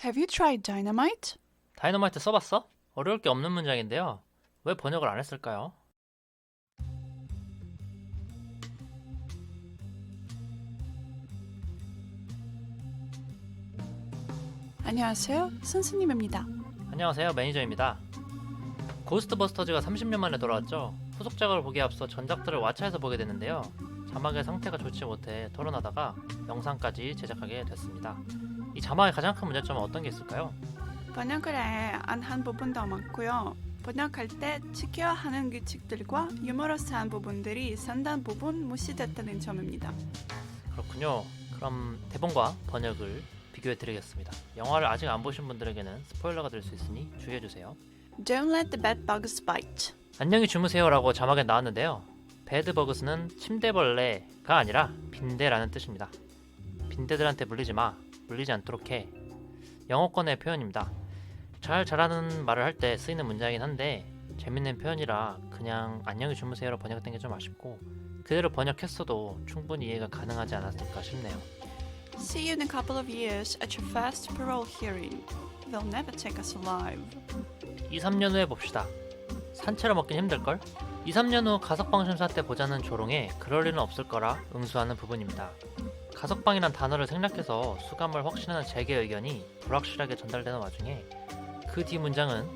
Have you tried dynamite? 다이너마이트 써봤어? 어려울 게 없는 문장인데요. 왜 번역을 안 했을까요? 안녕하세요, 선생님입니다. 안녕하세요, 매니저입니다. 고스트버스터즈가 30년 만에 돌아왔죠. 후속작을 보기에 앞서 전작들을 왓챠에서 보게 됐는데요. 자막의 상태가 좋지 못해 토론하다가 영상까지 제작하게 됐습니다. 이 자막의 가장 큰 문제점은 어떤 게 있을까요? 번역을 아예 안 한 부분도 많고요. 번역할 때 지켜야 하는 규칙들과 유머러스한 부분들이 상당 부분 무시됐다는 점입니다. 그렇군요. 그럼 대본과 번역을 비교해 드리겠습니다. 영화를 아직 안 보신 분들에게는 스포일러가 될 수 있으니 주의해주세요. Don't let the bed bugs bite. 안녕히 주무세요 라고 자막에 나왔는데요. 배드버그스는 침대벌레가 아니라 빈대라는 뜻입니다. 빈대들한테 물리지 마, 물리지 않도록 해. 영어권의 표현입니다. 잘 자라는 말을 할 때 쓰이는 문장이긴 한데 재밌는 표현이라 그냥 안녕히 주무세요로 번역된 게 좀 아쉽고 그대로 번역했어도 충분히 이해가 가능하지 않았을까 싶네요. See you in a couple of years at your first parole hearing. They'll never take us alive. 2-3년 후에 봅시다. 산채로 먹긴 힘들걸? 2-3년 후 가석방심사 때 보자는 조롱에 그럴 일은 없을 거라 응수하는 부분입니다. 가석방이란 단어를 생략해서 수감을 확신하는 제게 의견이 불확실하게 전달되는 와중에 그 뒤 문장은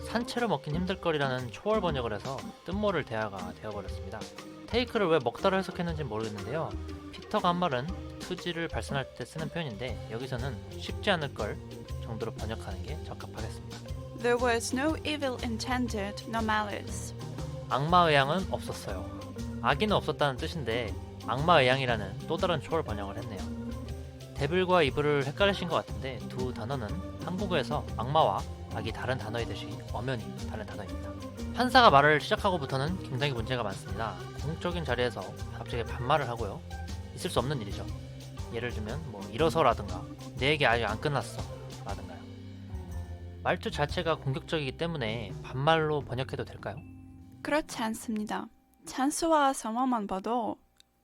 산채로 먹긴 힘들거리라는 초월 번역을 해서 뜻모를 대화가 되어버렸습니다. 테이크를 왜 먹다로 해석했는지 모르겠는데요. 피터가 한 말은 투지를 발산할 때 쓰는 표현인데 여기서는 쉽지 않을 걸 정도로 번역하는 게 적합하겠습니다. There was no evil intended, no malice. 악마 의향은 없었어요. 악의는 없었다는 뜻인데 악마 의향이라는 또 다른 초월 번역을 했네요. 데빌과 이블을 헷갈리신 것 같은데 두 단어는 한국어에서 악마와 악이 다른 단어이듯이 엄연히 다른 단어입니다. 판사가 말을 시작하고부터는 굉장히 문제가 많습니다. 공적인 자리에서 갑자기 반말을 하고요. 있을 수 없는 일이죠. 예를 들면 일어서라든가 내 얘기 아직 안 끝났어 라든가요. 말투 자체가 공격적이기 때문에 반말로 번역해도 될까요? 그렇지 않습니다. 찬스와 상황만 봐도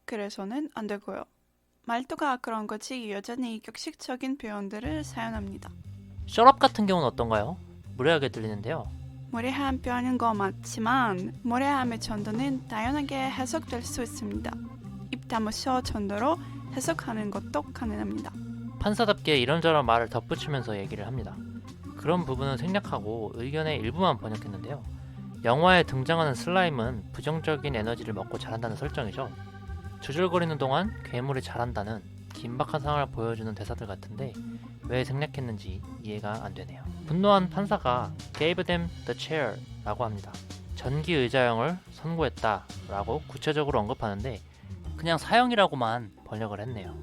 그래서는 안 되고요. 말투가 그런 거지 여전히 격식적인 표현들을 사용합니다. 셧업 같은 경우는 어떤가요? 무례하게 들리는데요. 무례한 표현인 거 맞지만 무례함의 정도는 다양하게 해석될 수 있습니다. 입 다무셔 정도로 해석하는 것도 가능합니다. 판사답게 이런저런 말을 덧붙이면서 얘기를 합니다. 그런 부분은 생략하고 의견의 일부만 번역했는데요. 영화에 등장하는 슬라임은 부정적인 에너지를 먹고 자란다는 설정이죠. 주절거리는 동안 괴물이 자란다는 긴박한 상황을 보여주는 대사들 같은데 왜 생략했는지 이해가 안 되네요. 분노한 판사가 gave them the chair 라고 합니다. 전기 의자형을 선고했다 라고 구체적으로 언급하는데 그냥 사형이라고만 번역을 했네요.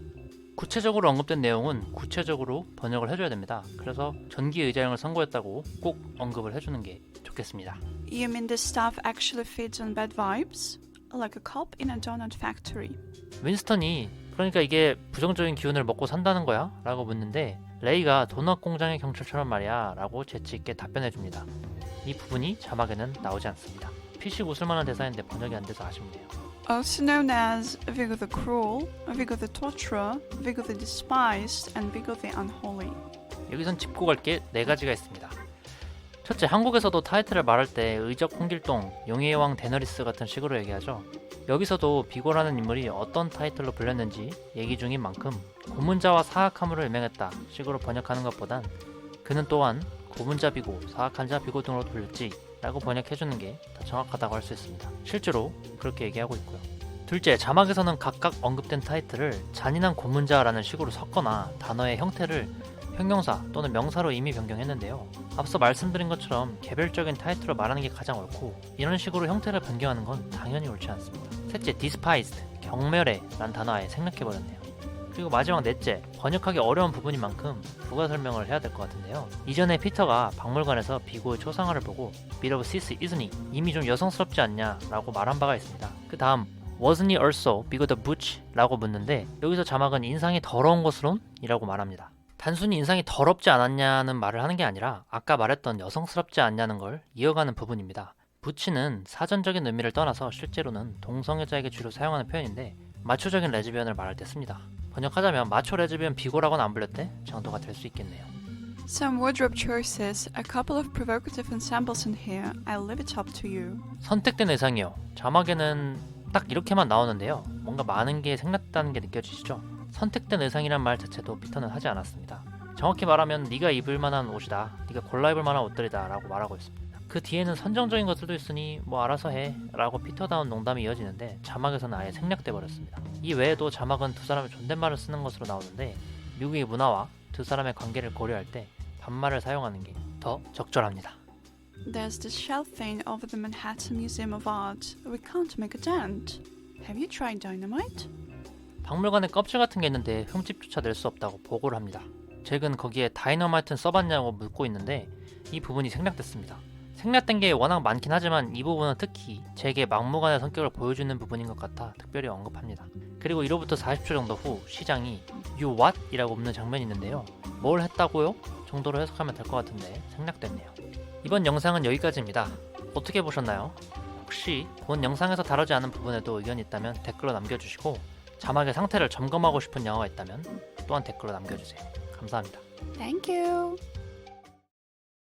구체적으로 언급된 내용은 구체적으로 번역을 해줘야 됩니다. 그래서 전기 의자형을 선고했다고 꼭 언급을 해주는 게 좋겠습니다. You mean the staff actually feeds on bad vibes? Like a cop in a donut factory. 윈스턴이 그러니까 이게 부정적인 기운을 먹고 산다는 거야? 라고 묻는데 레이가 도넛 공장의 경찰처럼 말이야 라고 재치있게 답변해줍니다. 이 부분이 자막에는 나오지 않습니다. 피식 웃을 만한 대사인데 번역이 안 돼서 아쉽네요. Also known as Vigo the Cruel, Vigo the Torturer, Vigo the Despised, and Vigo the Unholy. 여기선 짚고 갈 게 4가지가 있습니다. 첫째, 한국에서도 타이틀을 말할 때 의적 홍길동, 용의의 왕 데너리스 같은 식으로 얘기하죠. 여기서도 비고라는 인물이 어떤 타이틀로 불렸는지 얘기 중인 만큼 고문자와 사악함으로 유명했다 식으로 번역하는 것보단 그는 또한 고문자 비고, 사악한 자 비고 등으로 불렸지 라고 번역해주는 게 더 정확하다고 할 수 있습니다. 실제로 그렇게 얘기하고 있고요. 둘째, 자막에서는 각각 언급된 타이틀을 잔인한 고문자라는 식으로 섞거나 단어의 형태를 형용사 또는 명사로 이미 변경했는데요. 앞서 말씀드린 것처럼 개별적인 타이틀로 말하는 게 가장 옳고 이런 식으로 형태를 변경하는 건 당연히 옳지 않습니다. 셋째, despised, 경멸해 라는 단어 아예 생략해버렸네요. 그리고 마지막 넷째, 번역하기 어려운 부분인 만큼 부가 설명을 해야 될 것 같은데요. 이전에 피터가 박물관에서 비고의 초상화를 보고 Bit of sis, isn't he? 이미 좀 여성스럽지 않냐? 라고 말한 바가 있습니다. 그 다음 Wasn't he also big the butch? 라고 묻는데 여기서 자막은 인상이 더러운 것으론? 이라고 말합니다. 단순히 인상이 더럽지 않았냐는 말을 하는 게 아니라 아까 말했던 여성스럽지 않냐는 걸 이어가는 부분입니다. 부치는 사전적인 의미를 떠나서 실제로는 동성애자에게 주로 사용하는 표현인데 마초적인 레즈비언을 말할 때 씁니다. 번역하자면 마초 레즈비언 비고라고는 안 불렸대 정도가 될 수 있겠네요. Some wardrobe choices, a couple of provocative ensembles in here. I'll leave it up to you. 선택된 의상이요. 자막에는 딱 이렇게만 나오는데요. 뭔가 많은 게 생략됐다는 게 느껴지시죠? 선택된 의상이란 말 자체도 피터는 하지 않았습니다. 정확히 말하면 네가 입을 만한 옷이다. 네가 골라 입을 만한 옷들이다 라고 말하고 있습니다. 그 뒤에는 선정적인 것들도 있으니 뭐 알아서 해 라고 피터다운 농담이 이어지는데 자막에서는 아예 생략돼 버렸습니다. 이 외에도 자막은 두 사람의 존댓말을 쓰는 것으로 나오는데 미국의 문화와 두 사람의 관계를 고려할 때 반말을 사용하는 게 더 적절합니다. There's this shelf thing over the Manhattan Museum of Art. We can't make a dent. Have you tried dynamite? 박물관에 껍질 같은 게 있는데 흠집조차 낼 수 없다고 보고를 합니다. 잭은 거기에 다이너마이트는 써봤냐고 묻고 있는데 이 부분이 생략됐습니다. 생략된 게 워낙 많긴 하지만 이 부분은 특히 잭의 막무가내 성격을 보여주는 부분인 것 같아 특별히 언급합니다. 그리고 1호부터 40초 정도 후 시장이 You what? 이라고 묻는 장면이 있는데요. 뭘 했다고요? 정도로 해석하면 될 것 같은데 생략됐네요. 이번 영상은 여기까지입니다. 어떻게 보셨나요? 혹시 본 영상에서 다루지 않은 부분에도 의견이 있다면 댓글로 남겨주시고 자막의 상태를 점검하고 싶은 영화가 있다면 또한 댓글로 남겨주세요. 감사합니다. Thank you.